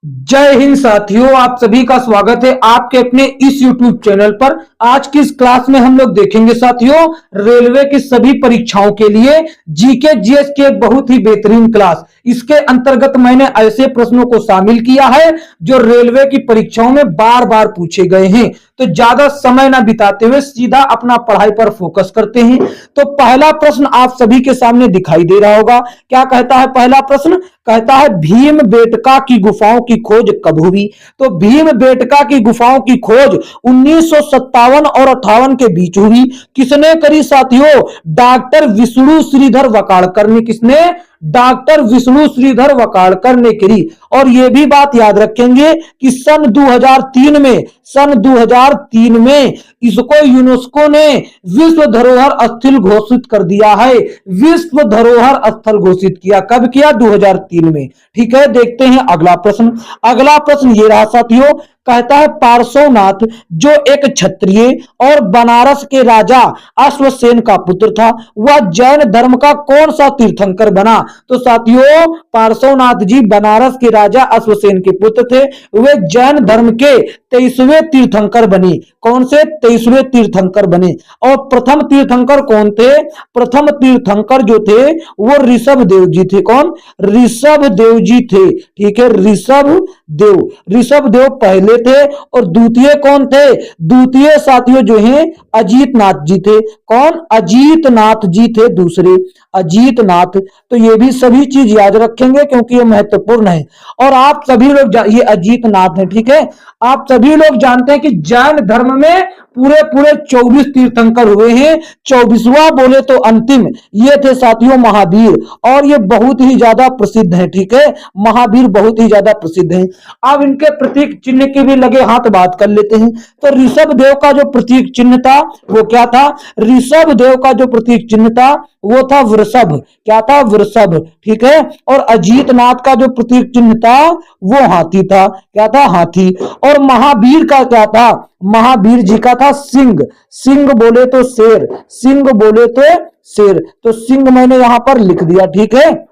जय हिंद साथियों, आप सभी का स्वागत है आपके अपने इस YouTube चैनल पर। आज की इस क्लास में हम लोग देखेंगे साथियों रेलवे की सभी परीक्षाओं के लिए जीके जीएस की एक बहुत ही बेहतरीन क्लास। इसके अंतर्गत मैंने ऐसे प्रश्नों को शामिल किया है जो रेलवे की परीक्षाओं में बार बार पूछे गए हैं। तो ज्यादा समय ना बिताते हुए सीधा अपना पढ़ाई पर फोकस करते हैं। तो पहला प्रश्न आप सभी के सामने दिखाई दे रहा होगा। क्या कहता है पहला प्रश्न? कहता है भीम बेटका की गुफाओं की खोज कब हुई? तो भीम बेटका की गुफाओं की खोज 1957 और 58 के बीच हुई। किसने करी साथियों? डॉक्टर विष्णु श्रीधर वकाड़कर ने। किसने? डॉक्टर विष्णु श्रीधर वकाड़कर ने करी। और यह भी बात याद रखेंगे कि सन 2003 में इसको यूनेस्को ने विश्व धरोहर स्थल घोषित कर दिया है। विश्व धरोहर स्थल घोषित किया। कब किया? 2003 में। ठीक है, देखते हैं अगला प्रश्न। अगला प्रश्न ये रहा साथियों। कहता है पार्श्वनाथ जो एक क्षत्रिय और बनारस के राजा अश्वसेन का पुत्र था, वह जैन धर्म का कौन सा तीर्थंकर बना? तो साथियों पार्श्वनाथ जी बनारस के राजा अश्वसेन के पुत्र थे। वे जैन धर्म के 23वें तीर्थंकर बने। कौन से? 23वें तीर्थंकर बने। और प्रथम तीर्थंकर कौन थे? प्रथम तीर्थंकर जो थे वो ऋषभ देव जी थे। कौन? ऋषभ देव जी थे। ठीक है, ऋषभ देव। ऋषभ देव पहले थे। और द्वितीय कौन थे? द्वितीय साथियों जो हैं अजीत नाथ जी थे। कौन? अजीत नाथ जी थे दूसरे। अजीत नाथ। तो ये भी सभी चीज याद रखेंगे क्योंकि ये महत्वपूर्ण है। और आप सभी लोग ये अजीत नाथ है। ठीक है, आप सभी लोग जानते हैं कि जैन धर्म में पूरे पूरे 24 तीर्थंकर हुए हैं। 24वां बोले तो अंतिम ये थे साथियों महावीर। और ये बहुत ही ज्यादा प्रसिद्ध है। ठीक है, महावीर बहुत ही ज्यादा प्रसिद्ध है। अब इनके प्रतीक चिन्ह की भी लगे हाथ बात कर लेते हैं। तो ऋषभ देव का जो प्रतीक चिन्ह था वो क्या था? ऋषभ देव का जो प्रतीक चिन्ह था वो था वृषभ। क्या था? वृषभ। ठीक है, और अजीत नाथ का जो प्रतीक चिन्ह था वो हाथी था। क्या था? हाथी। और महावीर का क्या था? महावीर जी का था सिंह। सिंह बोले तो शेर। सिंह बोले तो शेर। तो सिंह मैंने यहां पर लिख दिया। ठीक है,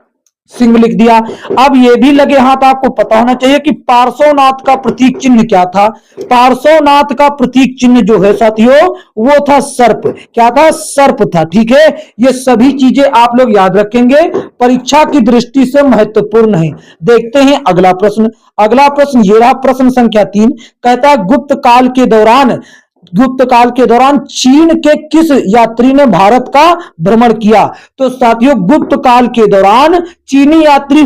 सिंह लिख दिया। अब ये भी लगे हाथ आपको पता होना चाहिए कि पार्श्वनाथ का प्रतीक चिन्ह क्या था। पार्श्वनाथ का प्रतीक चिन्ह जो है साथियों वो था सर्प। क्या था? सर्प था। ठीक है, ये सभी चीजें आप लोग याद रखेंगे, परीक्षा की दृष्टि से महत्वपूर्ण है। देखते हैं अगला प्रश्न। अगला प्रश्न ये रहा, प्रश्न संख्या 3। कहता है गुप्त काल के दौरान चीन के किस यात्री ने भारत का भ्रमण किया? तो साथियों गुप्त काल के दौरान चीनी यात्री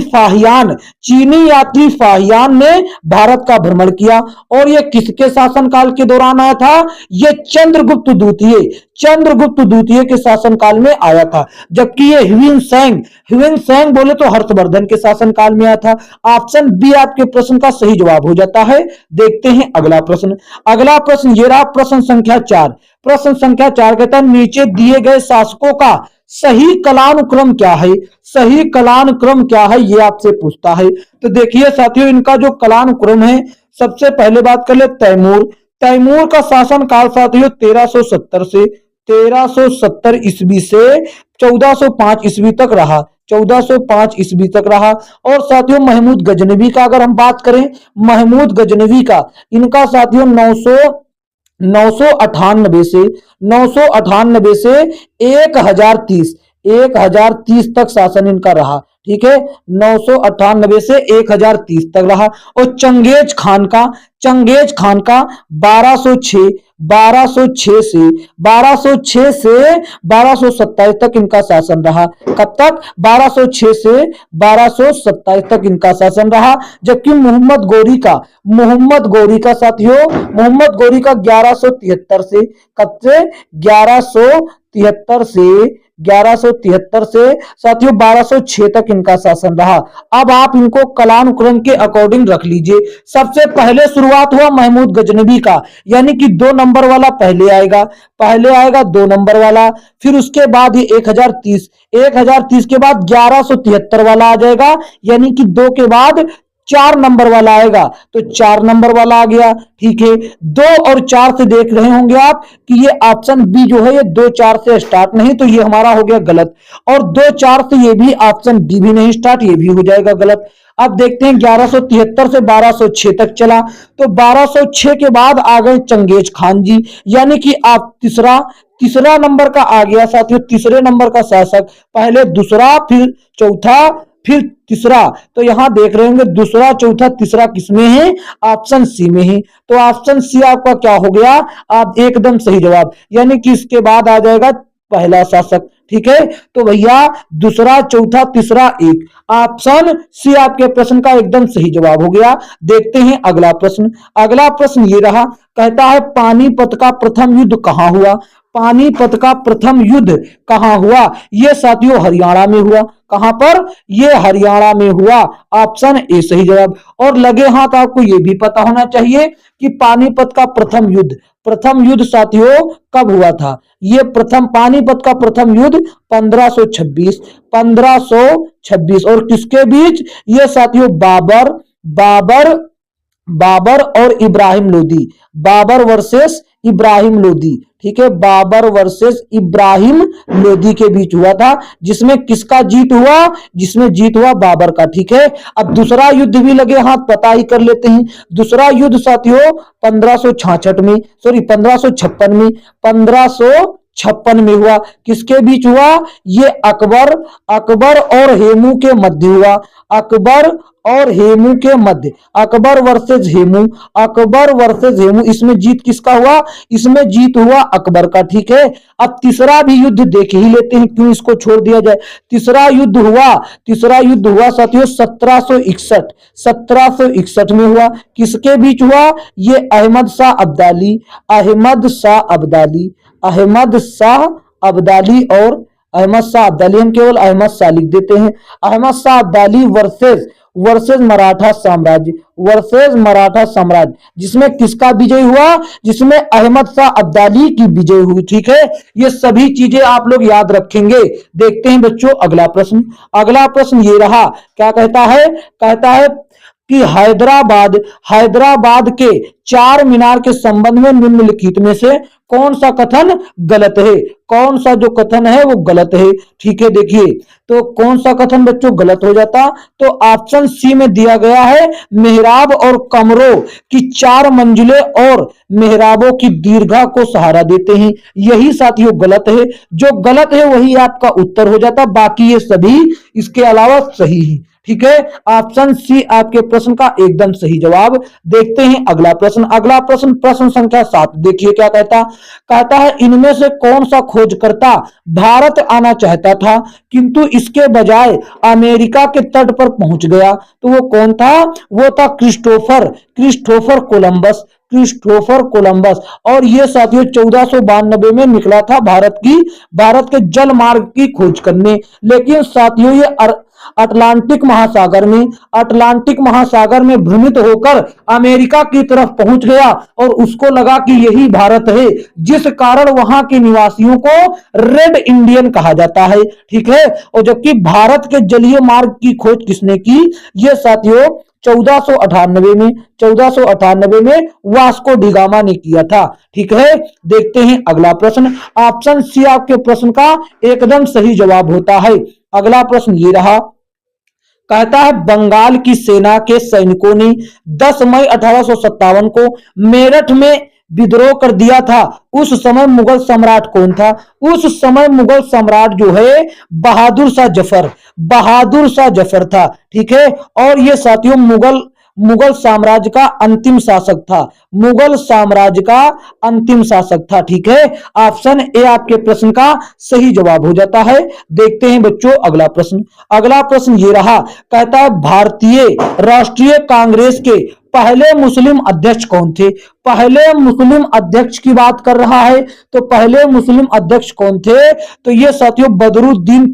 फाहियान ने भारत का भ्रमण किया। और यह किसके शासनकाल के दौरान आया था? यह चंद्रगुप्त द्वितीय के शासनकाल में आया था। जबकि ये ह्वेन सैंग बोले तो हर्षवर्धन के शासनकाल में आया था। ऑप्शन बी आपके प्रश्न का सही जवाब हो जाता है। देखते हैं अगला प्रश्न। अगला प्रश्न ये रहा, प्रश्न संख्या 4। प्रश्न संख्या 4 कहता है नीचे दिए गए शासकों का सही कालानुक्रम क्या है? सही कालानुक्रम क्या है ये आपसे पूछता है। तो देखिए साथियों इनका जो कालानुक्रम है, सबसे पहले बात कर ले तैमूर का शासन काल साथियों 1370 ईस्वी से 1405 ईस्वी तक रहा। 1405 ईस्वी तक रहा। और साथियों महमूद गजनवी का अगर हम बात करें, महमूद गजनवी का इनका साथियों 998 से 1030 तक शासन इनका रहा। ठीक है, 998 से 1030 तक रहा। और चंगेज खान का 1206 से 1227 तक इनका शासन रहा। कब तक? 1206 से 1227 तक इनका शासन रहा। जबकि मोहम्मद गौरी का साथियों 1173 से, कब से? 1173 से साथियों 1206 तक इनका शासन रहा। अब आप इनको कालानुक्रम के अकॉर्डिंग रख लीजिए। सबसे पहले शुरुआत हुआ महमूद गजनवी का, यानी कि 2 नंबर वाला पहले आएगा 2 नंबर वाला। फिर उसके बाद ये 1030 के बाद 1173 वाला आ जाएगा, यानी कि 2 के बाद 4 नंबर वाला आएगा, तो 4 नंबर वाला आ गया। ठीक है, 2 और 4 से देख रहे होंगे आप कि ये ऑप्शन बी जो है ये 2-4 से स्टार्ट नहीं, तो ये हमारा हो गया गलत। और 2-4 से ये भी ऑप्शन डी भी नहीं स्टार्ट, ये भी हो जाएगा गलत। अब देखते हैं 1173 से 1206 तक चला, तो 1206 के बाद आ गए चंगेज खान जी, यानी कि आप तीसरा नंबर का आ गया साथियों, तीसरे नंबर का शासक। पहले दूसरा, फिर चौथा, फिर तीसरा। तो यहां देख रहे होंगे दूसरा, चौथा, तीसरा किसमें है? ऑप्शन सी में है। तो ऑप्शन सी आपका क्या हो गया? आप एकदम सही जवाब, यानी कि इसके बाद आ जाएगा पहला शासक। ठीक है, तो भैया दूसरा, चौथा, तीसरा, एक, ऑप्शन सी आपके प्रश्न का एकदम सही जवाब हो गया। देखते हैं अगला प्रश्न। अगला प्रश्न ये रहा, कहता है पानीपत का प्रथम युद्ध कहां हुआ? पानीपत का प्रथम युद्ध कहां हुआ? ये साथियों हरियाणा में हुआ। कहां पर? ये हरियाणा में हुआ। ऑप्शन ए सही जवाब। और लगे हाथ आपको ये भी पता होना चाहिए कि पानीपत का प्रथम युद्ध साथियों कब हुआ था? ये पानीपत का प्रथम युद्ध 1526 और किसके बीच? ये साथियों बाबर और इब्राहिम लोदी, बाबर वर्सेस इब्राहिम लोदी। ठीक है, बाबर वर्सेस इब्राहिम लोदी के बीच हुआ था, जिसमें किसका जीत हुआ? जिसमें जीत हुआ बाबर का। ठीक है, अब दूसरा युद्ध भी लगे हाथ पता ही कर लेते हैं। दूसरा युद्ध साथियों 1566 में, सॉरी 1556 में, 1556 में हुआ। किसके बीच हुआ? ये अकबर और हेमू के मध्य हुआ। अकबर और हेमू के मध्य, अकबर वर्सेस हेमू। इसमें जीत किसका हुआ? इसमें जीत हुआ अकबर का। ठीक है, अब तीसरा भी युद्ध देख ही लेते हैं, क्यों इसको छोड़ दिया जाए। तीसरा युद्ध हुआ साथियों 1761 में हुआ। किसके बीच हुआ? ये अहमद शाह अब्दाली और अहमद शाह अब्दाली, हम केवल अहमद शाह लिख देते हैं। अहमद शाह अब्दाली वर्सेस मराठा साम्राज्य, जिसमें किसका विजय हुआ? जिसमें अहमद शाह अब्दाली की विजय हुई। ठीक है, ये सभी चीजें आप लोग याद रखेंगे। देखते हैं बच्चों अगला प्रश्न ये रहा, क्या कहता है कि हैदराबाद के चार मीनार के संबंध में निम्नलिखित में से कौन सा कथन गलत है? कौन सा जो कथन है वो गलत है? ठीक है, देखिए तो कौन सा कथन बच्चों गलत हो जाता? तो ऑप्शन सी में दिया गया है मेहराब और कमरों की 4 मंजिलें और मेहराबों की दीर्घा को सहारा देते हैं, यही साथियों गलत है। जो गलत है वही आपका उत्तर हो जाता, बाकी ये सभी इसके अलावा सही है। ठीक है, ऑप्शन सी आपके प्रश्न का एकदम सही जवाब। देखते हैं अगला प्रश्न संख्या 7। देखिए क्या कहता है इनमें से कौन सा खोजकर्ता भारत आना चाहता था किंतु इसके बजाय अमेरिका के तट पर पहुंच गया? तो वो कौन था? वो था क्रिस्टोफर कोलंबस। और ये साथियों 1492 में निकला था भारत के जल मार्ग की खोज करने। लेकिन साथियों ये अटलांटिक महासागर में भ्रमित होकर अमेरिका की तरफ पहुंच गया और उसको लगा कि यही भारत है, जिस कारण वहां के निवासियों को रेड इंडियन कहा जाता है। ठीक है, और जबकि भारत के जलीय मार्ग की खोज किसने की? ये साथियों 1498 में वास्को डिगामा ने किया था। ठीक है, देखते हैं अगला प्रश्न। ऑप्शन सी आपके प्रश्न का एकदम सही जवाब होता है। अगला प्रश्न ये रहा, कहता है बंगाल की सेना के सैनिकों ने 10 मई 1857 को मेरठ में विद्रोह कर दिया था। उस समय मुगल सम्राट कौन था? उस समय मुगल सम्राट जो है बहादुर शाह जफर था। ठीक है, और ये साथियों मुगल साम्राज्य का अंतिम शासक था। ठीक है, ऑप्शन ए आपके प्रश्न का सही जवाब हो जाता है। देखते हैं बच्चों अगला प्रश्न ये रहा, कहता है भारतीय राष्ट्रीय कांग्रेस के पहले मुस्लिम अध्यक्ष कौन थे? पहले मुस्लिम अध्यक्ष की बात कर रहा है, तो पहले मुस्लिम अध्यक्ष कौन थे? तो ये साथियों बदरुद्दीन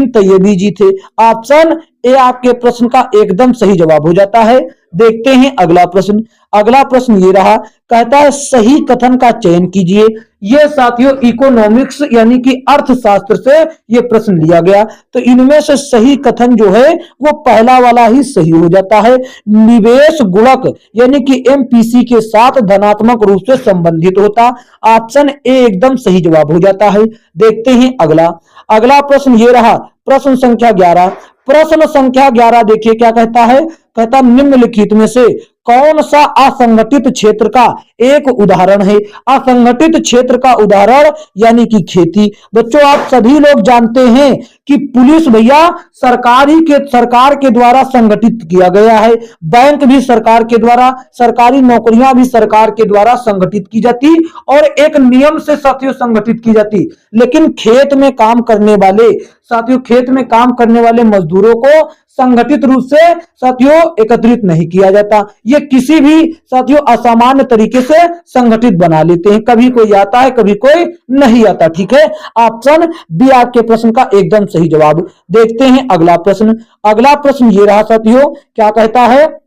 तैयबी जी थे। ऑप्शन ए आपके प्रश्न का एकदम सही जवाब हो जाता है। देखते हैं अगला प्रश्न। अगला प्रश्न ये रहा, कहता है सही कथन का चयन कीजिए। ये साथियों इकोनॉमिक्स यानी कि अर्थशास्त्र से ये प्रश्न लिया गया। तो इनमें से सही कथन जो है वो पहला वाला ही सही हो जाता है। निवेश गुणक यानी कि एमपीसी के साथ धनात्मक रूप से संबंधित होता। ऑप्शन ए एकदम सही जवाब हो जाता है। देखते हैं अगला। अगला प्रश्न ये रहा, प्रश्न संख्या 11। प्रश्न संख्या 11 देखिए क्या कहता है। कहता निम्नलिखित में से कौन सा असंगठित क्षेत्र का एक उदाहरण है। असंगठित क्षेत्र का उदाहरण यानी कि खेती। बच्चों आप सभी लोग जानते हैं कि पुलिस भैया सरकार के द्वारा संगठित किया गया है। बैंक भी सरकार के द्वारा, सरकारी नौकरियां भी सरकार के द्वारा संगठित की जाती और एक नियम से साथियों संगठित की जाती। लेकिन खेत में काम करने वाले साथियों, खेत में काम करने वाले मजदूरों को संगठित रूप से साथियों एकत्रित नहीं किया जाता। ये किसी भी साथियों असामान्य तरीके से संगठित बना लेते हैं। कभी कोई आता है, कभी कोई नहीं आता। ठीक है, ऑप्शन बी आपके प्रश्न का एकदम सही जवाब। देखते हैं अगला प्रश्न। अगला प्रश्न ये रहा साथियों, क्या कहता है।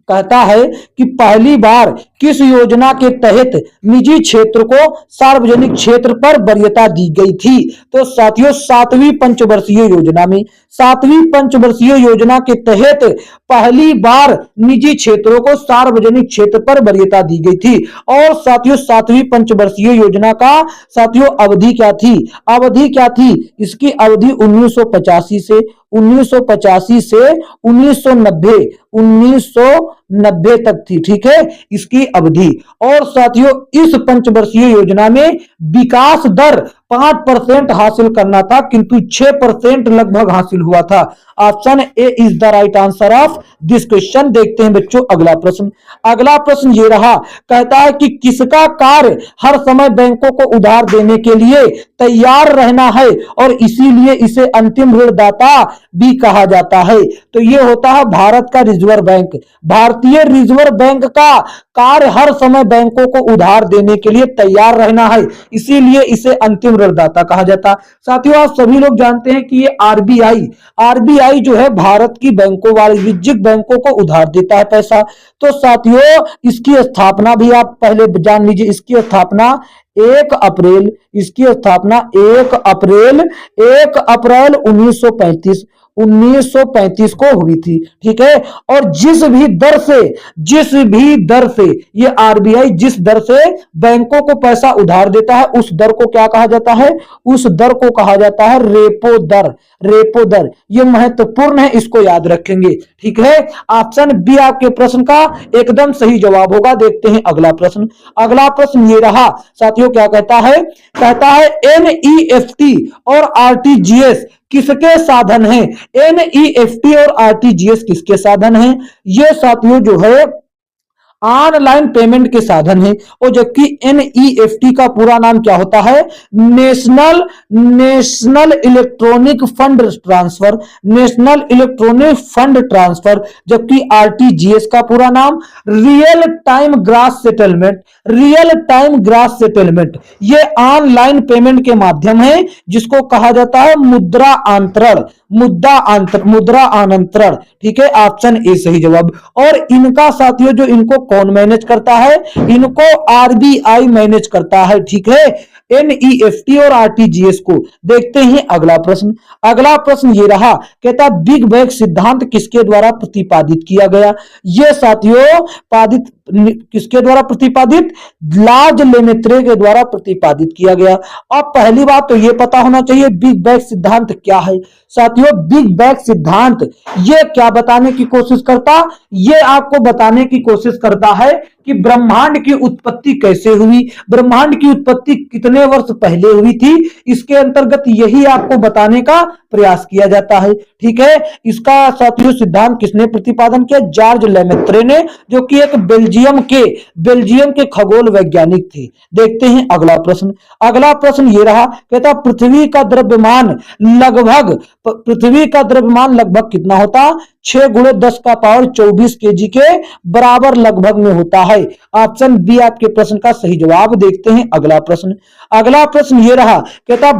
कहता है कि पहली बार किस योजना के तहत निजी क्षेत्र को सार्वजनिक क्षेत्र पर वरीयता दी गई थी। तो साथियों 7वीं पंचवर्षीय योजना में, 7वीं पंचवर्षीय योजना के तहत पहली बार निजी क्षेत्रों को सार्वजनिक क्षेत्र पर वरीयता दी गई थी। और साथियों 7वीं पंचवर्षीय योजना का साथियों अवधि क्या थी। अवधि क्या थी, इसकी अवधि 1985 से 1990 तक थी। ठीक है, इसकी अवधि। और साथियों इस पंचवर्षीय योजना में विकास दर 5% हासिल करना था, किंतु 6% लगभग हासिल हुआ था। Option A is the right answer of this question. देखते हैं बच्चों अगला प्रश्न। अगला प्रश्न ये रहा, कहता है कि किसका कार्य हर समय बैंकों को उधार देने के लिए तैयार रहना है और इसीलिए इसे अंतिम ऋणदाता भी कहा जाता है। तो ये होता है भारत का रिजर्व बैंक। भारतीय रिजर्व बैंक का कार्य हर समय बैंकों को उधार देने के लिए तैयार रहना है, इसीलिए इसे अंतिम ऋणदाता कहा जाता। साथियों आप सभी लोग जानते हैं कि ये आरबीआई जो है भारत की बैंकों, वाणिज्यिक बैंकों को उधार देता है पैसा। तो साथियों इसकी स्थापना भी आप पहले जान लीजिए। इसकी स्थापना 1 अप्रैल 1935 को हुई थी। ठीक है, और जिस भी दर से ये आरबीआई जिस दर से बैंकों को पैसा उधार देता है उस दर को क्या कहा जाता है, उस दर को कहा जाता है रेपो दर। ये महत्वपूर्ण है, इसको याद रखेंगे। ठीक है, ऑप्शन बी आपके प्रश्न का एकदम सही जवाब होगा। देखते हैं अगला प्रश्न। अगला प्रश्न ये रहा साथियों, क्या कहता है। कहता है एनईएफटी और आरटीजीएस किसके साधन हैं। एनईएफटी और आरटीजीएस किसके साधन हैं। ये साथियों जो है ऑनलाइन पेमेंट के साधन है। और जबकि एनईएफटी का पूरा नाम क्या होता है, नेशनल इलेक्ट्रॉनिक फंड ट्रांसफर। जबकि आरटीजीएस का पूरा नाम रियल टाइम ग्रॉस सेटलमेंट। ये ऑनलाइन पेमेंट के माध्यम है जिसको कहा जाता है मुद्रा आंतरण। ठीक है, ऑप्शन ए सही जवाब। और इनका साथियों जो इनको कौन मैनेज करता है, इनको आरबीआई मैनेज करता है। ठीक है, एनईएफटी और आरटीजीएस को। देखते हैं अगला प्रश्न। अगला प्रश्न ये रहा, कहता बिग बैंग सिद्धांत किसके द्वारा प्रतिपादित किया गया। ये साथियों किसके द्वारा प्रतिपादित, लार्ज लेमेत्रे के द्वारा प्रतिपादित किया गया। अब पहली बात तो ये पता होना चाहिए बिग बैंग सिद्धांत क्या है। साथियों बिग बैंग सिद्धांत ये क्या बताने की कोशिश करता, ये आपको बताने की कोशिश करता है कि ब्रह्मांड की उत्पत्ति कैसे हुई, ब्रह्मांड की उत्पत्ति कितने वर्ष पहले हुई थी, इसके अंतर्गत यही आपको बताने का प्रयास किया जाता है। ठीक है, इसका साथियों सिद्धांत किसने प्रतिपादन किया, जॉर्ज लेमेत्रे ने, जो कि एक बेल्जियम के खगोल वैज्ञानिक थे। देखते हैं अगला प्रश्न। अगला प्रश्न ये रहा, कहता पृथ्वी का द्रव्यमान लगभग कितना होता, 6 × 10⁻24 केजी के बराबर लगभग में होता है। ऑप्शन बी आपके प्रश्न का सही जवाब। देखते हैं अगला प्रश्न। अगला प्रश्न ये रहा, कहता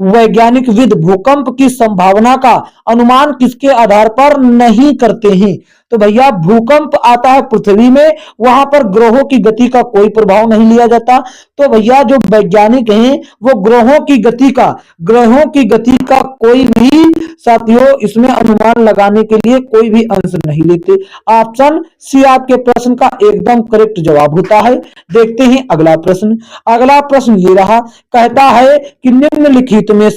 वैज्ञानिक विद भूकंप की संभावना का अनुमान किसके आधार पर नहीं करते हैं। तो भैया भूकंप आता है पृथ्वी में, वहां पर ग्रहों की गति का कोई प्रभाव नहीं लिया जाता। तो भैया जो वैज्ञानिक हैं वो ग्रहों की गति का कोई भी साथियों इसमें अनुमान लगाने के लिए कोई भी अंश नहीं लेते। ऑप्शन सी आपके प्रश्न का एकदम करेक्ट जवाब होता है। देखते हैं अगला प्रश्न। अगला प्रश्न ये रहा, कहता है कि निम्नलिखित में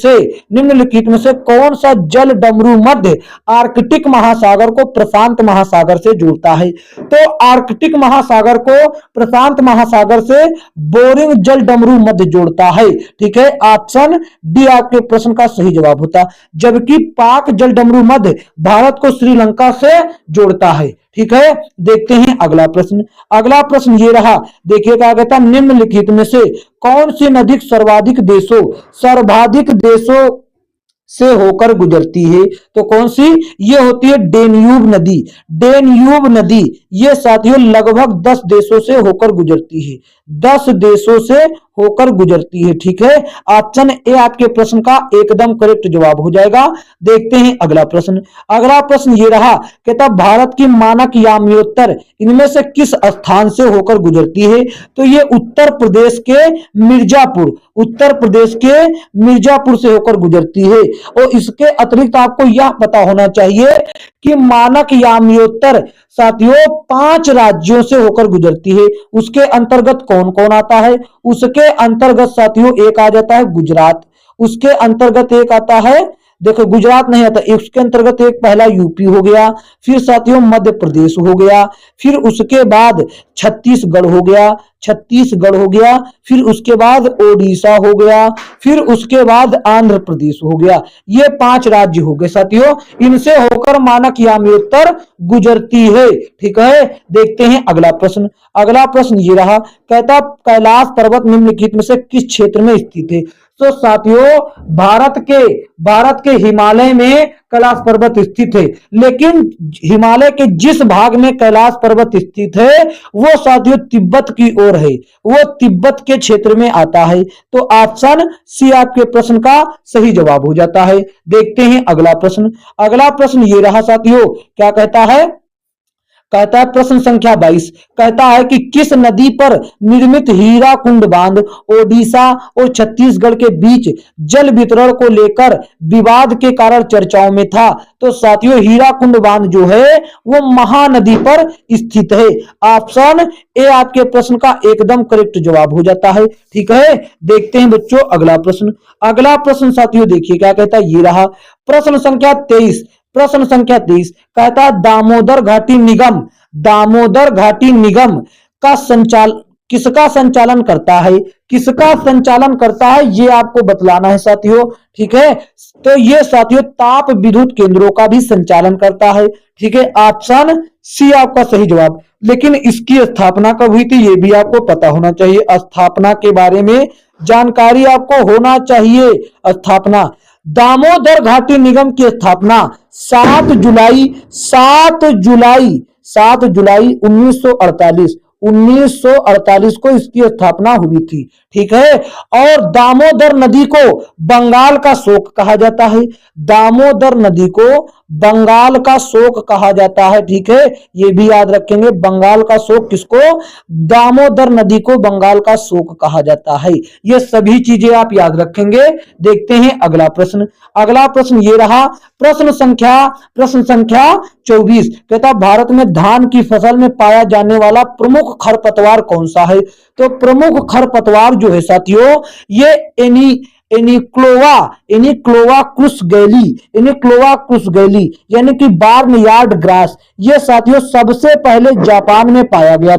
से कौन सा जल डमरू मध्य आर्कटिक महासागर को प्रशांत महासागर से जोड़ता है। तो आर्कटिक महासागर को प्रशांत महासागर से बोरिंग जल डमरू मध्य जोड़ता है। ठीक है, ऑप्शन डी आपके प्रश्न का सही जवाब होता। जबकि पाक जल डमरू मध्य भारत को श्रीलंका से जोड़ता है। ठीक है, देखते हैं अगला प्रश्न। अगला प्रश्न ये रहा, देखिए क्या कहता है, निम्नलिखित में से कौन सी नदी सर्वाधिक देशों से होकर गुजरती है। तो कौन सी, ये होती है डेन्यूब नदी ये साथियों लगभग 10 देशों से होकर गुजरती है, 10 देशों से होकर गुजरती है। ठीक है, ऑप्शन ए आपके प्रश्न का एकदम करेक्ट जवाब हो जाएगा। देखते हैं अगला प्रश्न। अगला प्रश्न ये रहा, कहता मित्रता भारत की मानक यामियोत्तर इनमें से किस स्थान से होकर गुजरती है। तो ये उत्तर प्रदेश के मिर्जापुर से होकर गुजरती है। और इसके अतिरिक्त आपको यह पता होना चाहिए कि मानक यामियोत्तर साथियों 5 राज्यों से होकर गुजरती है। उसके अंतर्गत कौन कौन आता है, उसके अंतर्गत साथियों एक आ जाता है गुजरात, उसके अंतर्गत एक आता है, देखो गुजरात नहीं आता, इसके अंतर्गत एक पहला यूपी हो गया, फिर साथियों मध्य प्रदेश हो गया, फिर उसके बाद छत्तीसगढ़ हो गया, फिर उसके बाद ओडिशा हो गया, फिर उसके बाद आंध्र प्रदेश हो गया। ये 5 राज्य हो गए साथियों, इनसे होकर मानक यामियोत्तर गुजरती है। ठीक है, देखते हैं अगला प्रश्न। अगला प्रश्न ये रहा, कहता कैलाश पर्वत निम्नलिखित में से किस क्षेत्र में स्थित है। तो साथियों भारत के हिमालय में कैलाश पर्वत स्थित है, लेकिन हिमालय के जिस भाग में कैलाश पर्वत स्थित है वो साथियों तिब्बत की ओर है, वो तिब्बत के क्षेत्र में आता है। तो ऑप्शन सी आपके प्रश्न का सही जवाब हो जाता है। देखते हैं अगला प्रश्न। अगला प्रश्न ये रहा साथियों, क्या कहता है, कहता है प्रश्न संख्या 22, कहता है कि किस नदी पर निर्मित हीराकुंड बांध ओडिशा और छत्तीसगढ़ के बीच जल वितरण को लेकर विवाद के कारण चर्चाओं में था। तो साथियों हीराकुंड बांध जो है वो महानदी पर स्थित है। ऑप्शन ए आपके प्रश्न का एकदम करेक्ट जवाब हो जाता है। ठीक है, देखते हैं बच्चों अगला प्रश्न। अगला प्रश्न साथियों देखिए क्या कहता है, ये रहा प्रश्न संख्या 23। कहता है दामोदर घाटी निगम का किसका संचालन करता है ये आपको बतलाना है साथियों। ठीक है, तो ये साथियों ताप विद्युत केंद्रों का भी संचालन करता है। ठीक है, ऑप्शन सी आपका सही जवाब। लेकिन इसकी स्थापना कब हुई थी ये भी आपको पता होना चाहिए, स्थापना के बारे में जानकारी आपको होना चाहिए। स्थापना दामोदर घाटी निगम की स्थापना 7 जुलाई 1948 को इसकी स्थापना हुई थी। ठीक है, और दामोदर नदी को बंगाल का शोक कहा जाता है, दामोदर नदी को बंगाल का शोक कहा जाता है। ठीक है, ये भी याद रखेंगे, बंगाल का शोक किसको, दामोदर नदी को बंगाल का शोक कहा जाता है। ये सभी चीजें आप याद रखेंगे। देखते हैं अगला प्रश्न। अगला प्रश्न ये रहा प्रश्न संख्या 24, कहता भारत में धान की फसल में पाया जाने वाला प्रमुख खरपतवार कौन सा है। तो प्रमुख खरपतवार जो है साथियों ये एनिक्लोवा क्रुसगैली यानी कि बार्नयार्ड ग्रास, ये साथियों सबसे पहले जापान में पाया गया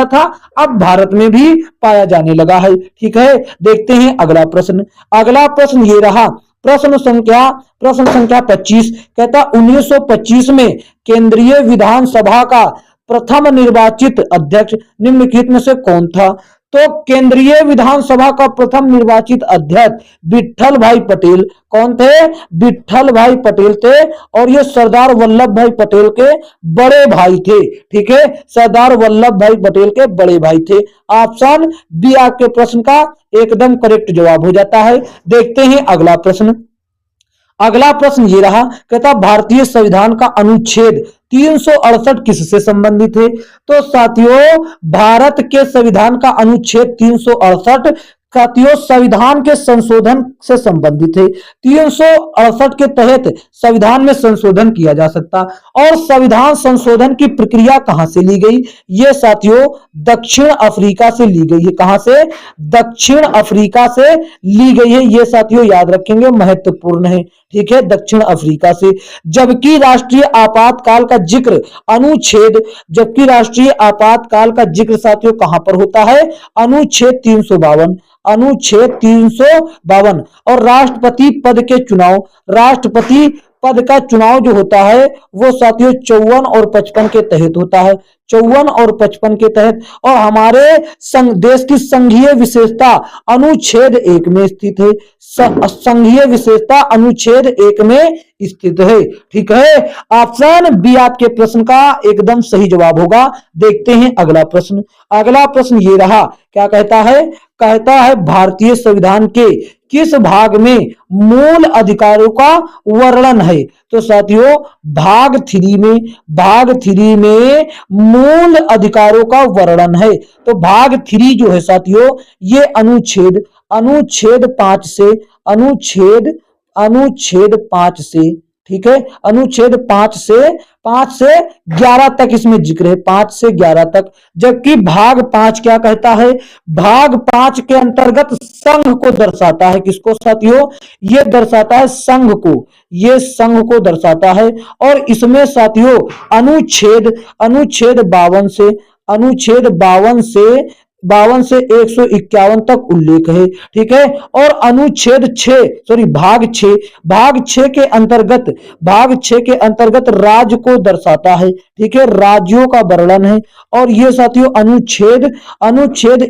था, अब भारत में भी पाया जाने लगा है। ठीक है, देखते हैं अगला प्रश्न। अगला प्रश्न ये रहा प्रश्न संख्या 25, कहता 1925 में केंद्रीय विधानसभा का प्रथम निर्वाचित अध्यक्ष निम्नलिखित में से कौन था। तो केंद्रीय विधानसभा का प्रथम निर्वाचित अध्यक्ष विट्ठल भाई पटेल कौन थे, विट्ठल भाई पटेल थे, और ये सरदार वल्लभ भाई पटेल के बड़े भाई थे। ठीक है, सरदार वल्लभ भाई पटेल के बड़े भाई थे। ऑप्शन बी आपके प्रश्न का एकदम करेक्ट जवाब हो जाता है। देखते हैं अगला प्रश्न। अगला प्रश्न ये रहा, कहता भारतीय संविधान का अनुच्छेद 368 किससे संबंधित है? तो साथियों भारत के संविधान का अनुच्छेद 368 साथियों संविधान के संशोधन से संबंधित है। 368 के तहत संविधान में संशोधन किया जा सकता। और संविधान संशोधन की प्रक्रिया कहां से ली गई? ये साथियों दक्षिण अफ्रीका से ली गई है। कहां से? दक्षिण अफ्रीका से ली गई है। ये साथियों याद रखेंगे, महत्वपूर्ण है। ठीक है, दक्षिण अफ्रीका से। जबकि राष्ट्रीय आपातकाल का जिक्र अनुच्छेद जबकि राष्ट्रीय आपातकाल का जिक्र साथियों कहां पर होता है? अनुच्छेद 352। अनुच्छेद 352। और राष्ट्रपति पद का चुनाव जो होता है वो साथियों 54 और 55 के तहत होता है। 54 और 55 के तहत। और हमारे देश की संघीय विशेषता अनुच्छेद 1 में स्थित है। संघीय विशेषता अनुच्छेद 1 में स्थित है। ठीक है, ऑप्शन बी आपके प्रश्न का एकदम सही जवाब होगा। देखते हैं अगला प्रश्न। अगला प्रश्न ये रहा, क्या कहता है? कहता है भारतीय संविधान के किस भाग में मूल अधिकारों का वर्णन है? तो साथियों भाग 3 में मूल अधिकारों का वर्णन है। तो भाग 3 जो है साथियों ये अनुच्छेद 5 से अनुच्छेद 5 से ठीक है, अनुच्छेद 5 से 11 तक इसमें जिक्र है। 5 से 11 तक। जबकि भाग 5 क्या कहता है? भाग 5 के अंतर्गत संघ को दर्शाता है। किसको साथियों? ये दर्शाता है संघ को। ये संघ को दर्शाता है। और इसमें साथियों अनुच्छेद 52 से 151 तक उल्लेख है। ठीक है, और अनुच्छेद 6 भाग 6 के अंतर्गत राज्य को दर्शाता है। ठीक है, राज्यों का वर्णन है। और ये साथियों अनुच्छेद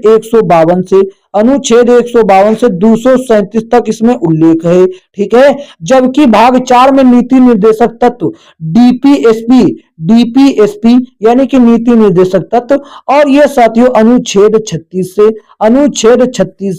152 से 237 तक इसमें उल्लेख है। ठीक है, जबकि भाग 4 में नीति निर्देशक तत्व डीपीएसपी यानी कि नीति निर्देशक तत्व। और ये साथियों अनुच्छेद 36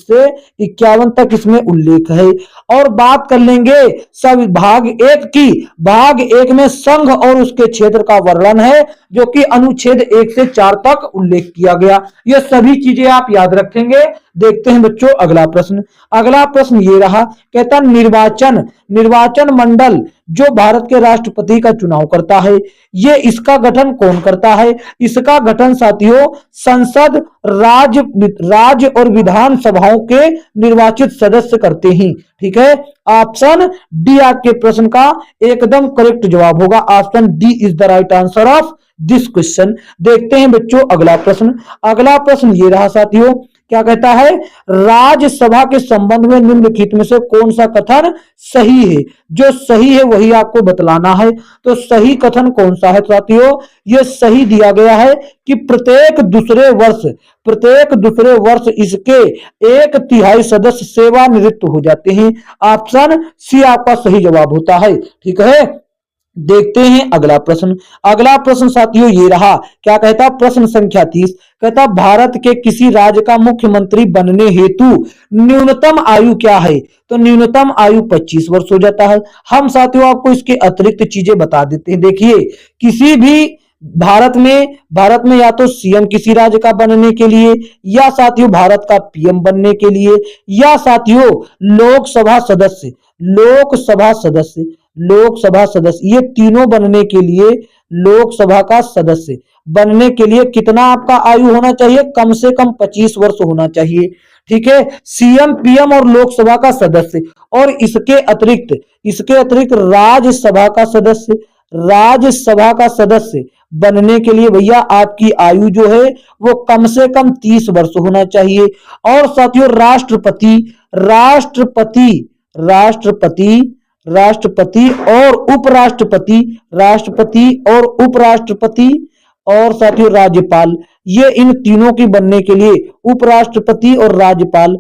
से 51 तक इसमें उल्लेख है। और बात कर लेंगे सब भाग 1 की। भाग 1 में संघ और उसके क्षेत्र का वर्णन है, जो कि अनुच्छेद 1 से 4 तक उल्लेख किया गया। ये सभी चीजें आप याद रखेंगे। देखते हैं बच्चों अगला प्रश्न। अगला प्रश्न ये रहा, कहता निर्वाचन मंडल जो भारत के राष्ट्रपति का चुनाव करता है, ये इसका गठन कौन करता है? इसका गठन साथियों संसद, राज्य और विधान सभाओं के निर्वाचित सदस्य करते हैं। ठीक है, ऑप्शन डी आपके प्रश्न का एकदम करेक्ट जवाब होगा। Option D is the right answer of this question. देखते हैं बच्चों अगला प्रश्न। अगला प्रश्न ये रहा साथियों, क्या कहता है? राज्यसभा के संबंध में निम्नलिखित में से कौन सा कथन सही है? जो सही है वही आपको बतलाना है। तो सही कथन कौन सा है साथियों? ये सही दिया गया है कि प्रत्येक दूसरे वर्ष इसके 1/3 सदस्य सेवानिवृत्त हो जाते हैं। ऑप्शन सी आपका सही जवाब होता है। ठीक है, देखते हैं अगला प्रश्न। अगला प्रश्न साथियों ये रहा, क्या कहता? प्रश्न संख्या 30 कहता भारत के किसी राज्य का मुख्यमंत्री बनने हेतु न्यूनतम आयु क्या है? तो न्यूनतम आयु 25 वर्ष हो जाता है। हम साथियों आपको इसके अतिरिक्त चीजें बता देते हैं। देखिए, किसी भी भारत में या तो सीएम किसी राज्य का बनने के लिए, या साथियों भारत का पीएम बनने के लिए, या साथियों लोकसभा सदस्य, ये तीनों बनने के लिए, लोकसभा का सदस्य बनने के लिए कितना आपका आयु होना चाहिए? कम से कम 25 वर्ष होना चाहिए। ठीक है, सीएम, पीएम और लोकसभा का सदस्य। और इसके अतिरिक्त राज्यसभा का सदस्य बनने के लिए भैया आपकी आयु जो है वो कम से कम 30 वर्ष होना चाहिए। और साथियों राष्ट्रपति और उपराष्ट्रपति और साथियों राज्यपाल, ये इन तीनों की बनने के लिए उपराष्ट्रपति और राज्यपाल,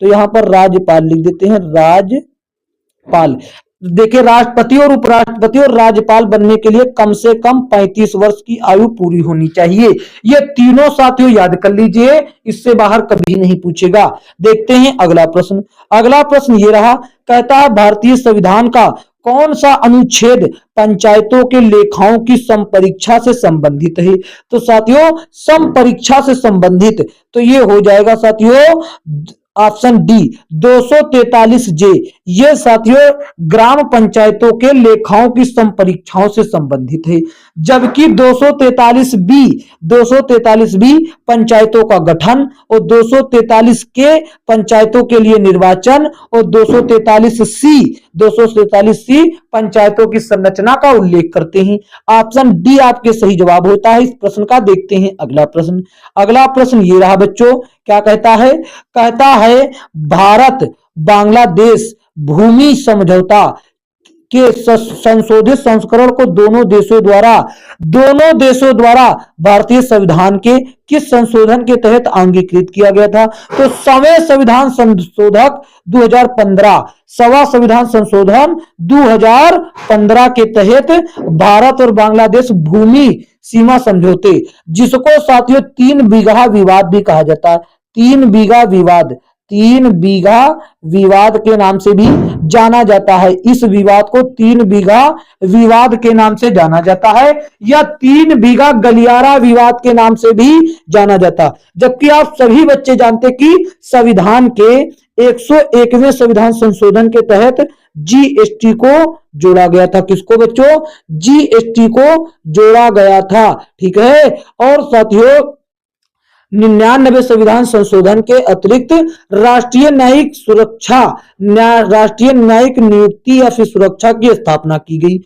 तो यहां पर राज्यपाल लिख देते हैं, राज्यपाल। देखिए, राष्ट्रपति और उपराष्ट्रपति और राज्यपाल बनने के लिए कम से कम 35 वर्ष की आयु पूरी होनी चाहिए। ये तीनों साथियों याद कर लीजिए, इससे बाहर कभी नहीं पूछेगा। देखते हैं अगला प्रश्न। अगला प्रश्न ये रहा, कहता है भारतीय संविधान का कौन सा अनुच्छेद पंचायतों के लेखाओं की संपरीक्षा से संबंधित है? तो साथियों, संपरीक्षा से संबंधित तो ये हो जाएगा साथियों ऑप्शन डी 243 जे। ये साथियों ग्राम पंचायतों के लेखाओं की संपरीक्षाओं से संबंधित है। जबकि 243 बी पंचायतों का गठन और 243 के पंचायतों के लिए निर्वाचन और 243 सी पंचायतों की संरचना का उल्लेख करते हैं। ऑप्शन डी आपके सही जवाब होता है इस प्रश्न का। देखते हैं अगला प्रश्न। अगला प्रश्न ये रहा बच्चों, क्या कहता है? कहता है भारत बांग्लादेश भूमि समझौता के संशोधित संस्करण को दोनों देशों द्वारा भारतीय संविधान के किस संशोधन के तहत अंगीकृत किया गया था? तो सवे संविधान संशोधक 2015, सवा संविधान संशोधन 2015 के तहत भारत और बांग्लादेश भूमि सीमा समझौते, जिसको साथियों 3 बीघा विवाद भी कहा जाता है। 3 बीघा विवाद के नाम से भी जाना जाता है। इस विवाद को 3 बीघा विवाद के नाम से जाना जाता है, या 3 बीघा गलियारा विवाद के नाम से भी जाना जाता है। जबकि आप सभी बच्चे जानते कि संविधान के 101वें संविधान संशोधन के तहत जीएसटी को जोड़ा गया था। किसको बच्चों? जीएसटी को जोड़ा गया था। ठीक है। और साथियों 99 संविधान संशोधन के अतिरिक्त राष्ट्रीय न्यायिक नियुक्ति या फिर सुरक्षा की स्थापना की गई।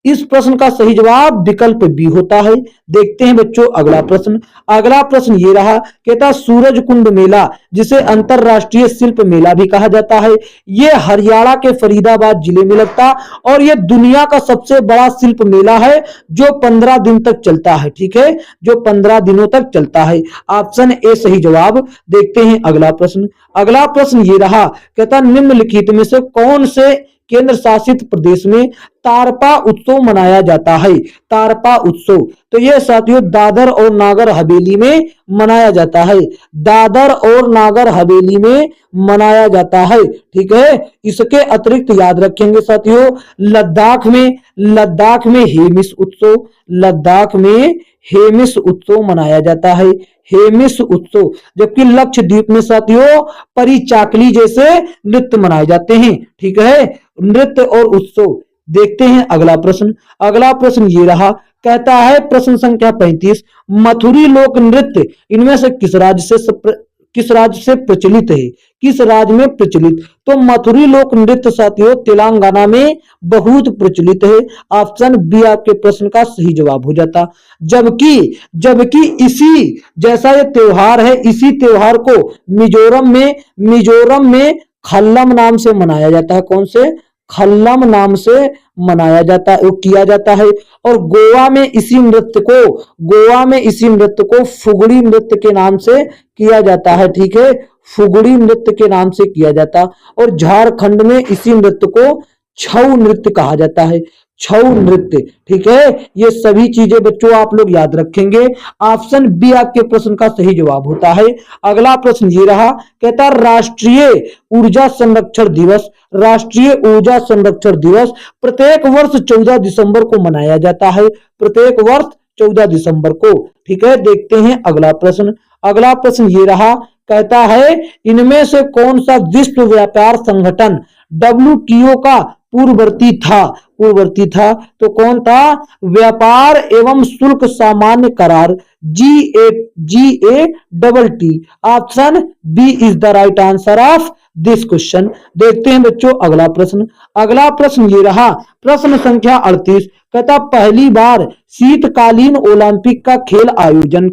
इस प्रश्न का सही जवाब विकल्प बी होता है। देखते हैं बच्चों अगला प्रश्न। अगला प्रश्न ये रहा, कहता सूरज कुंड मेला, जिसे अंतरराष्ट्रीय शिल्प मेला भी कहा जाता है, ये हरियाणा के फरीदाबाद जिले में लगता और ये दुनिया का सबसे बड़ा शिल्प मेला है जो 15 दिन तक चलता है। ठीक है, जो 15 दिनों तक चलता है। ऑप्शन ए सही जवाब। देखते हैं अगला प्रश्न। अगला प्रश्न ये रहा, कहता निम्नलिखित में से कौन से केंद्र शासित प्रदेश में तारपा उत्सव मनाया जाता है? तारपा उत्सव तो यह साथियों दादर और नागर हवेली में मनाया जाता है। दादर और नागर हवेली में मनाया जाता है। ठीक है। इसके अतिरिक्त याद रखेंगे साथियों लद्दाख में हेमिस उत्सव मनाया जाता है। हेमिस उत्सव। जबकि लक्षद्वीप में साथियों परिचाकली जैसे नृत्य मनाए जाते हैं। ठीक है, नृत्य और उत्सव। देखते हैं अगला प्रश्न। अगला प्रश्न ये रहा, कहता है प्रश्न संख्या 35, मथुरी लोक नृत्य इनमें से किस राज्य से प्रचलित है? किस राज्य में प्रचलित? तो मथुरी लोक नृत्य साथियों तेलंगाना में बहुत प्रचलित है। ऑप्शन बी आपके प्रश्न का सही जवाब हो जाता। जबकि इसी जैसा ये त्योहार है, इसी त्योहार को मिजोरम में खल्लम नाम से मनाया जाता है। कौन से? खल्लम नाम से मनाया जाता है, किया जाता है। और गोवा में इसी नृत्य को फुगड़ी नृत्य के नाम से किया जाता है। ठीक है, फुगड़ी नृत्य के नाम से किया जाता। और झारखंड में इसी नृत्य को छऊ नृत्य कहा जाता है। छऊ नृत्य। ठीक है, ये सभी चीजें बच्चों आप लोग याद रखेंगे। ऑप्शन बी आपके प्रश्न का सही जवाब होता है। अगला प्रश्न ये रहा, कहता राष्ट्रीय ऊर्जा संरक्षण दिवस प्रत्येक वर्ष 14 दिसंबर को मनाया जाता है। प्रत्येक वर्ष 14 दिसंबर को। ठीक है, देखते हैं अगला प्रश्न। अगला प्रश्न ये रहा, कहता है इनमें से कौन सा विश्व व्यापार संगठन WTO का पूर्ववर्ती था? तो कौन था? व्यापार एवं शुल्क सामान्य करार GATT। Option B is the right answer of this question. देखते हैं बच्चों अगला प्रश्न। अगला प्रश्न ये रहा, प्रश्न संख्या 38, कहता पहली बार शीतकालीन ओलंपिक का खेल आयोजन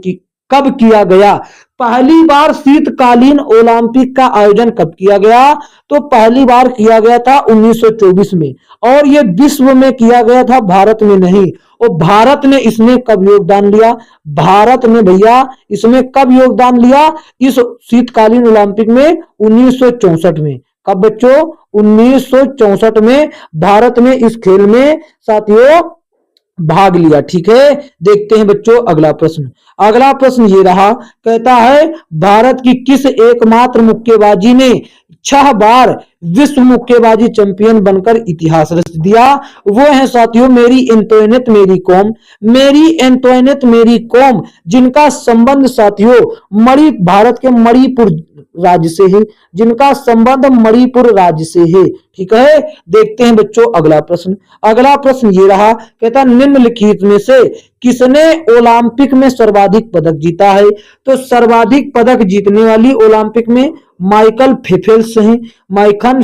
कब किया गया? पहली बार शीतकालीन ओलंपिक का आयोजन कब किया गया? तो पहली बार किया गया था 1924 में, और यह विश्व में किया गया था, भारत में नहीं। और भारत ने इसमें कब योगदान लिया? भारत ने भैया इसमें कब योगदान लिया? इस शीतकालीन ओलंपिक में 1964 में। कब बच्चों? 1964 में भारत में इस खेल में साथियों भाग लिया। ठीक है, देखते हैं बच्चों अगला प्रश्न। अगला प्रश्न ये रहा, कहता है भारत की किस एकमात्र मुक्केबाजी ने 6 बार विश्व मुक्केबाजी चैंपियन बनकर इतिहास रच दिया? वो है साथियों मेरी एंटोइनेट मेरी कॉम। मेरी एंटोइनेट मेरी कॉम, जिनका संबंध साथियों भारत के मणिपुर राज्य से है, जिनका संबंध मणिपुर राज्य से है। ठीक है, देखते हैं बच्चों अगला प्रश्न। अगला प्रश्न ये रहा, कहता निम्नलिखित में से किसने ओलंपिक में सर्वाधिक पदक जीता है? तो सर्वाधिक पदक जीतने वाली ओलंपिक में माइकल फेफेल्स हैं, माइकल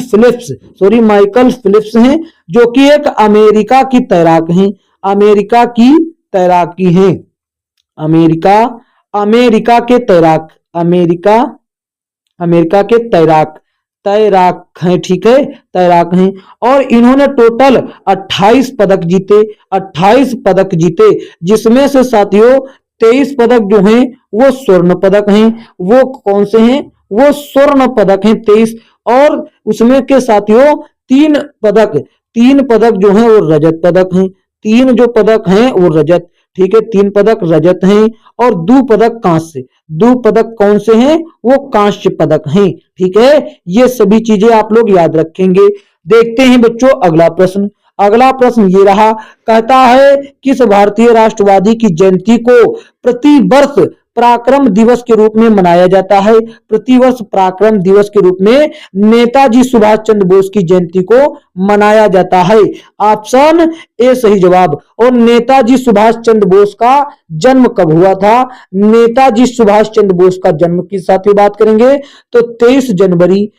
फिलिप्स हैं, जो कि एक अमेरिका की तैराक हैं, अमेरिका की तैराकी हैं, अमेरिका के तैराक, अमेरिका के तैराक हैं। ठीक है, तैराक हैं, और इन्होंने टोटल 28 पदक जीते, 28 पदक जीते, जिसमें से साथियों 23 पदक जो हैं वो स्वर्ण पदक हैं। वो कौन से हैं? वो स्वर्ण पदक हैं 23, और उसमें के साथियों 3 पदक जो हैं वो रजत पदक हैं। 3 जो पदक हैं वो रजत, ठीक है, 3 पदक रजत हैं, और 2 पदक कांस्य। 2 पदक कौन से हैं? वो कांस्य पदक हैं। ठीक है, ये सभी चीजें आप लोग याद रखेंगे। देखते हैं बच्चों अगला प्रश्न। अगला प्रश्न ये रहा, कहता है किस भारतीय राष्ट्रवादी की जयंती को प्रतिवर्ष पराक्रम दिवस के रूप में मनाया जाता है? प्रतिवर्ष पराक्रम दिवस के रूप में नेताजी सुभाष चंद्र बोस की जयंती को मनाया जाता है। ऑप्शन ए सही जवाब। और नेताजी सुभाष चंद्र बोस का जन्म कब हुआ था? नेताजी सुभाष चंद्र बोस का जन्म की साथियों बात करेंगे तो 23 जनवरी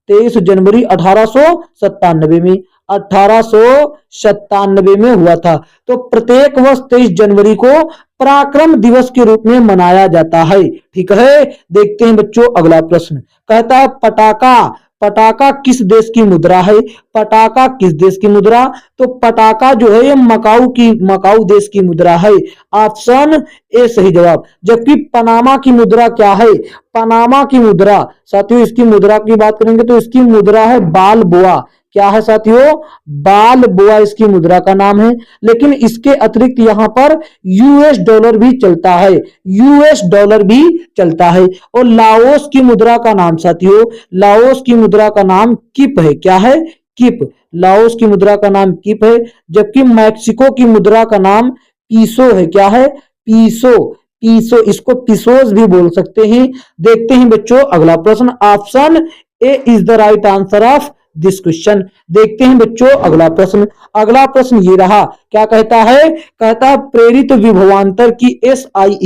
1897 में, 1897 में हुआ था। तो प्रत्येक वर्ष 23 जनवरी को पराक्रम दिवस के रूप में मनाया जाता है। ठीक है, देखते हैं बच्चों अगला प्रश्न। कहता है पटाका किस देश की मुद्रा है? पटाका किस देश की मुद्रा? तो पटाका जो है ये मकाऊ देश की मुद्रा है। ऑप्शन ए सही जवाब। जबकि पनामा की मुद्रा क्या है? पनामा की मुद्रा साथियों, इसकी मुद्रा की बात करेंगे तो इसकी मुद्रा है बालबोआ। क्या है साथियों? बालबोआ इसकी मुद्रा का नाम है। लेकिन इसके अतिरिक्त यहाँ पर यूएस डॉलर भी चलता है, यूएस डॉलर भी चलता है। और लाओस की मुद्रा का नाम साथियों, लाओस की मुद्रा का नाम किप है। क्या है? किप। लाओस की मुद्रा का नाम किप है। जबकि मैक्सिको की मुद्रा का नाम पीसो है। क्या है? पीसो। इसको पिसोस भी बोल सकते हैं। देखते हैं बच्चों अगला प्रश्न। Option A is the right answer of this question. देखते हैं बच्चों अगला प्रश्न। अगला प्रश्न ये रहा, क्या कहता है? कहता है प्रेरित विभवांतर की एसआई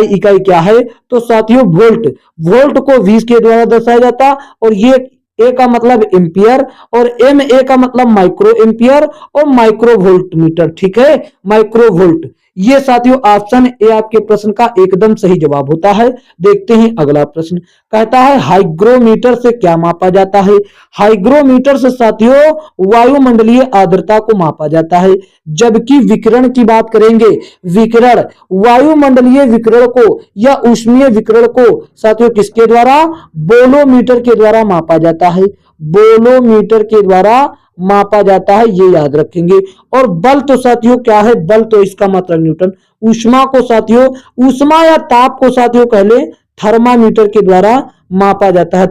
इकाई क्या है? तो साथियों वोल्ट को वी के द्वारा दर्शाया जाता, और ये ए का मतलब एम्पियर, और एम ए का मतलब माइक्रो एम्पियर, और माइक्रो वोल्ट मीटर। ठीक है, माइक्रो वोल्ट। ये साथियों ऑप्शन ए आपके प्रश्न का एकदम सही जवाब होता है। देखते हैं अगला प्रश्न। कहता है हाइग्रोमीटर से क्या मापा जाता है? हाइग्रोमीटर से साथियों वायुमंडलीय आर्द्रता को मापा जाता है। जबकि विकिरण की बात करेंगे, विकिरण वायुमंडलीय विकिरण को या ऊष्मीय विकिरण को साथियों किसके द्वारा? बोलोमीटर के द्वारा मापा जाता है। बोलोमीटर के द्वारा मापा जाता है, ये याद रखेंगे। और बल तो साथियों क्या है? बल तो इसका मतलब न्यूटन। ऊष्मा को साथियों, ऊष्मा या ताप को साथियों पहले थर्मामीटर के द्वारा मापा जाता है।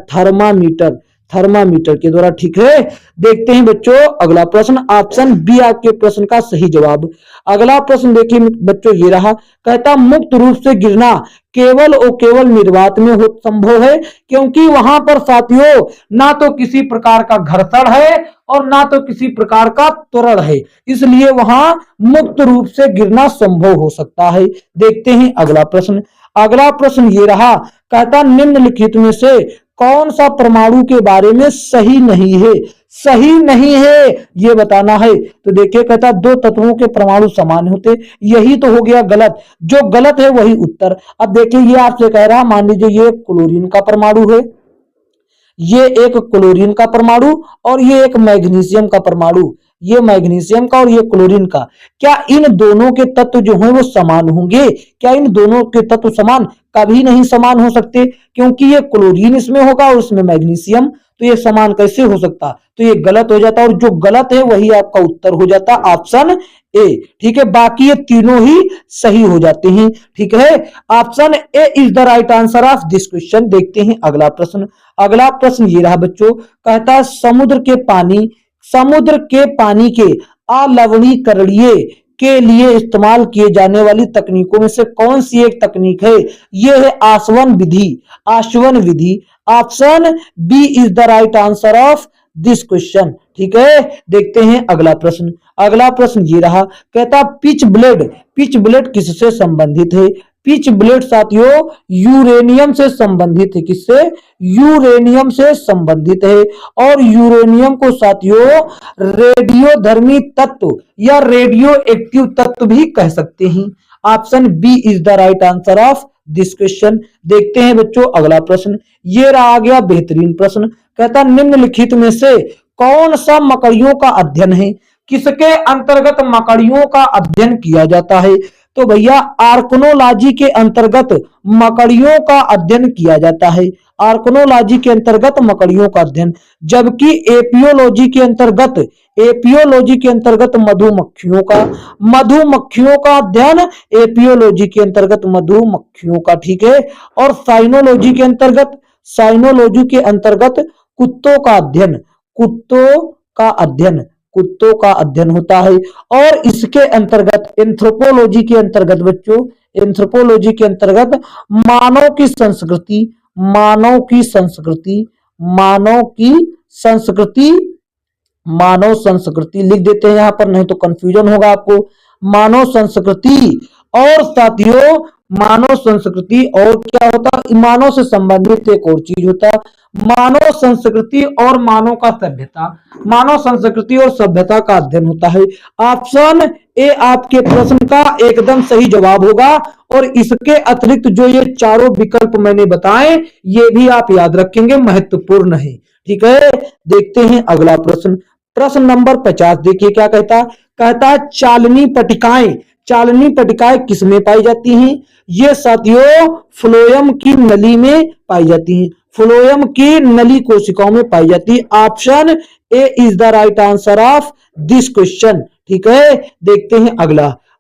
थर्मामीटर के द्वारा। ठीक है, देखते हैं बच्चों अगला प्रश्न। ऑप्शन बी आपके प्रश्न का सही जवाब। अगला प्रश्न देखिए बच्चों ये रहा, कहता मुक्त रूप से गिरना केवल और केवल निर्वात में संभव है, क्योंकि वहां पर साथियों ना तो किसी प्रकार का घर्षण है और ना तो किसी प्रकार का त्वरण है, इसलिए वहां मुक्त रूप से गिरना संभव हो सकता है। देखते हैं अगला प्रश्न। अगला प्रश्न ये रहा, कहता निम्नलिखित में से कौन सा परमाणु के बारे में सही नहीं है? सही नहीं है ये बताना है। तो देखिए कहता 2 तत्वों के परमाणु समान होते, यही तो हो गया गलत। जो गलत है वही उत्तर। अब देखिए ये आपसे कह रहा, मान लीजिए ये क्लोरीन का परमाणु है, ये एक क्लोरीन का परमाणु, और ये एक मैग्नीशियम का परमाणु, ये मैग्नीशियम का और ये क्लोरीन का। क्या इन दोनों के तत्व जो हैं वो समान होंगे? क्या इन दोनों के तत्व समान? कभी नहीं समान हो सकते, क्योंकि ये क्लोरीन इसमें होगा और उसमें मैग्नीशियम, तो ये समान कैसे हो सकता, तो ये गलत हो जाता, और जो गलत है वही आपका उत्तर हो जाता ऑप्शन ए। ठीक है, बाकी ये तीनों ही सही हो जाते हैं। ठीक है, option A is the right answer of this question. देखते हैं अगला प्रश्न। अगला प्रश्न ये रहा बच्चों, कहता है समुद्र के पानी के अलवणीकरणीय के लिए इस्तेमाल किए जाने वाली तकनीकों में से कौन सी एक तकनीक है? ये है आशवन विधि। Option B is the right answer of this question. ठीक है, देखते हैं अगला प्रश्न। अगला प्रश्न ये रहा, कहता पिच ब्लेड किससे संबंधित है? पिच ब्लेड साथियों यूरेनियम से संबंधित है। किससे? यूरेनियम से संबंधित है, और यूरेनियम को साथियों रेडियोधर्मी तत्व या रेडियो एक्टिव तत्व भी कह सकते हैं। Option B is the right answer of this question. देखते हैं बच्चों अगला प्रश्न। ये रहा आ गया बेहतरीन प्रश्न, कहता निम्नलिखित में से कौन सा मकड़ियों का अध्ययन है? किसके अंतर्गत मकड़ियों का अध्ययन किया जाता है? तो भैया आर्कनोलॉजी के अंतर्गत मकड़ियों का अध्ययन किया जाता है। आर्कनोलॉजी के अंतर्गत मकड़ियों का अध्ययन, जबकि एपियोलॉजी के अंतर्गत मधुमक्खियों का अध्ययन एपियोलॉजी के अंतर्गत मधुमक्खियों का। ठीक है, और साइनोलॉजी के अंतर्गत कुत्तों का अध्ययन होता है। और इसके अंतर्गत एंथ्रोपोलॉजी के अंतर्गत बच्चों मानव की संस्कृति लिख देते हैं यहां पर, नहीं तो कंफ्यूजन होगा आपको। मानव संस्कृति और साथियों मानव संस्कृति और क्या होता है? मानव से संबंधित एक और चीज होता है, मानव संस्कृति और मानव संस्कृति और सभ्यता का अध्ययन होता है। ऑप्शन ए आपके प्रश्न का एकदम सही जवाब होगा, और इसके अतिरिक्त जो ये चारों विकल्प मैंने बताए ये भी आप याद रखेंगे, महत्वपूर्ण है। ठीक है, देखते हैं अगला प्रश्न। प्रश्न नंबर 50 देखिए क्या कहता है चालनी पट्टिकाएं किसमें पाई जाती हैं? ये साथियों फ्लोएम की नली में पाई जाती हैं, फ्लोएम की नली कोशिकाओं में पाई जाती है। Option A is the right answer of this question. ठीक है, देखते हैं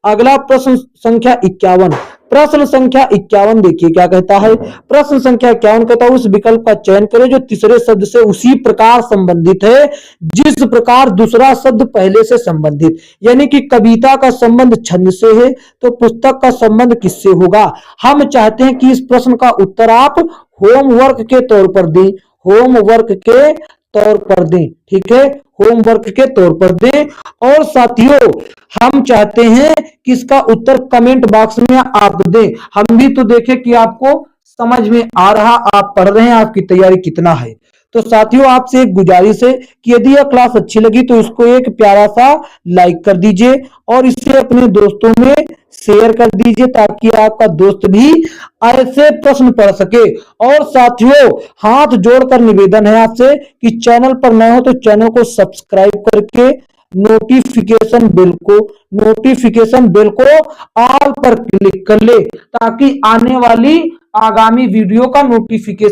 अगला प्रश्न संख्या 51। प्रश्न संख्या 51 देखिए क्या कहता है। प्रश्न संख्या 51 कहता है उस विकल्प का चयन करें जो तीसरे शब्द से उसी प्रकार संबंधित है जिस प्रकार दूसरा शब्द पहले से संबंधित। यानी कि कविता का संबंध छंद से है, तो पुस्तक का संबंध किससे होगा? हम चाहते हैं कि इस प्रश्न का उत्तर आप होमवर्क के तौर पर दें, ठीक है, होमवर्क के तौर पर दें। और साथियों हम चाहते हैं कि इसका उत्तर कमेंट बॉक्स में आप दें, हम भी तो देखें कि आपको समझ में आ रहा, आप पढ़ रहे हैं, आपकी तैयारी कितना है। तो साथियों आपसे एक गुजारिश है कि यदि यह क्लास अच्छी लगी तो इसको एक प्यारा सा लाइक कर दीजिए और इसे अपने दोस्तों में शेयर कर दीजिए, ताकि आपका दोस्त भी ऐसे प्रश्न पढ़ सके। और साथियों हाथ जोड़कर निवेदन है आपसे कि चैनल पर नए हो तो चैनल को सब्सक्राइब करके नोटिफिकेशन बेल को ऑल पर क्लिक कर ले, ताकि आने वाली आगामी वीडियो का नोटिफिकेशन